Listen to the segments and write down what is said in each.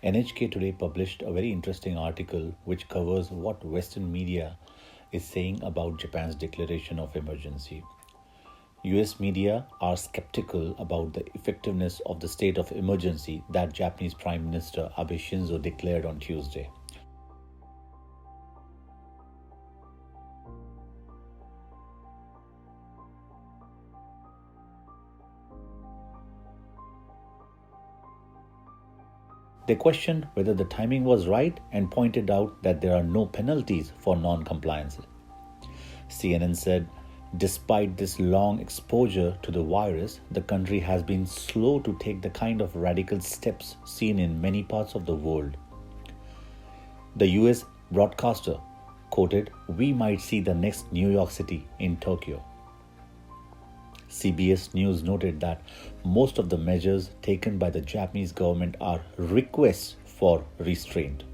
NHK Today published a very interesting article which covers what Western media is saying about Japan's declaration of emergency. US media are skeptical about the effectiveness of the state of emergency that Japanese Prime Minister Abe Shinzo declared on Tuesday. They questioned whether the timing was right and pointed out that there are no penalties for non-compliance. CNN said, despite this long exposure to the virus, the country has been slow to take the kind of radical steps seen in many parts of the world. The US broadcaster quoted, "We might see the next New York City in Tokyo." CBS News noted that most of the measures taken by the Japanese government are requests for restraint.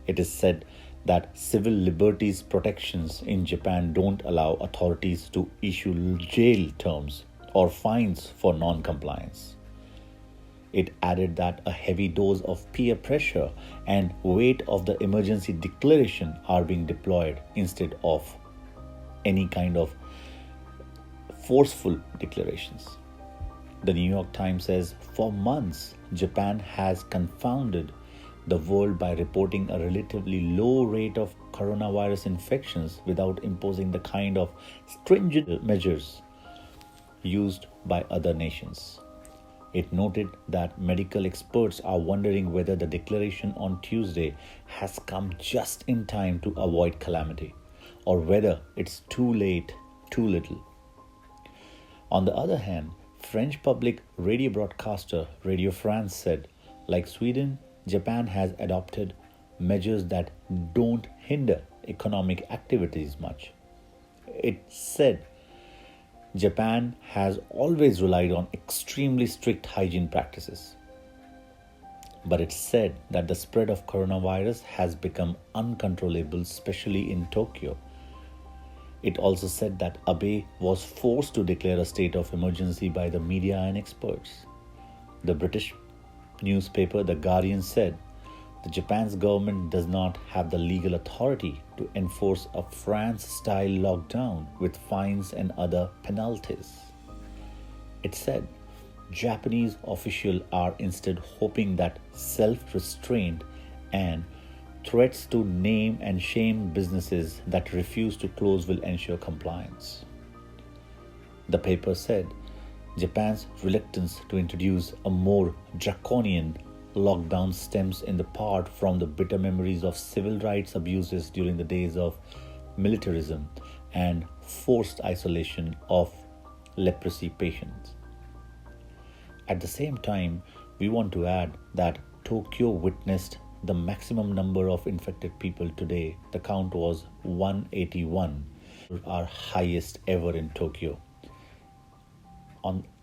It is said that civil liberties protections in Japan don't allow authorities to issue jail terms or fines for non-compliance. It added that a heavy dose of peer pressure and weight of the emergency declaration are being deployed instead of any kind of forceful declarations. The New York Times says, for months, Japan has confounded the world by reporting a relatively low rate of coronavirus infections without imposing the kind of stringent measures used by other nations. It noted that medical experts are wondering whether the declaration on Tuesday has come just in time to avoid calamity, or whether it's too late, too little. On the other hand, French public radio broadcaster Radio France said, like Sweden, Japan has adopted measures that don't hinder economic activities much. It said Japan has always relied on extremely strict hygiene practices. But it said that the spread of coronavirus has become uncontrollable, especially in Tokyo. It also said that Abe was forced to declare a state of emergency by the media and experts. The British newspaper The Guardian said the Japan's government does not have the legal authority to enforce a France-style lockdown with fines and other penalties. It said Japanese officials are instead hoping that self-restraint and threats to name and shame businesses that refuse to close will ensure compliance. The paper said Japan's reluctance to introduce a more draconian lockdown stems in the part from the bitter memories of civil rights abuses during the days of militarism and forced isolation of leprosy patients. At the same time, we want to add that Tokyo witnessed the maximum number of infected people today. The count was 181, our highest ever in Tokyo.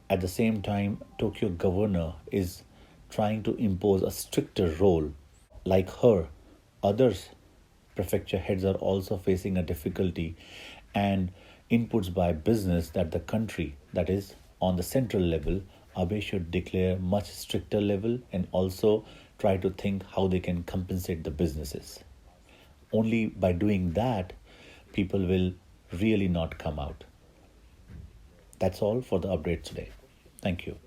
At the same time, Tokyo governor is trying to impose a stricter role. Like her, others prefecture heads are also facing a difficulty and inputs by business that the country, that is on the central level, Abe should declare much stricter level and also try to think how they can compensate the businesses. Only by doing that, people will really not come out. That's all for the update today. Thank you.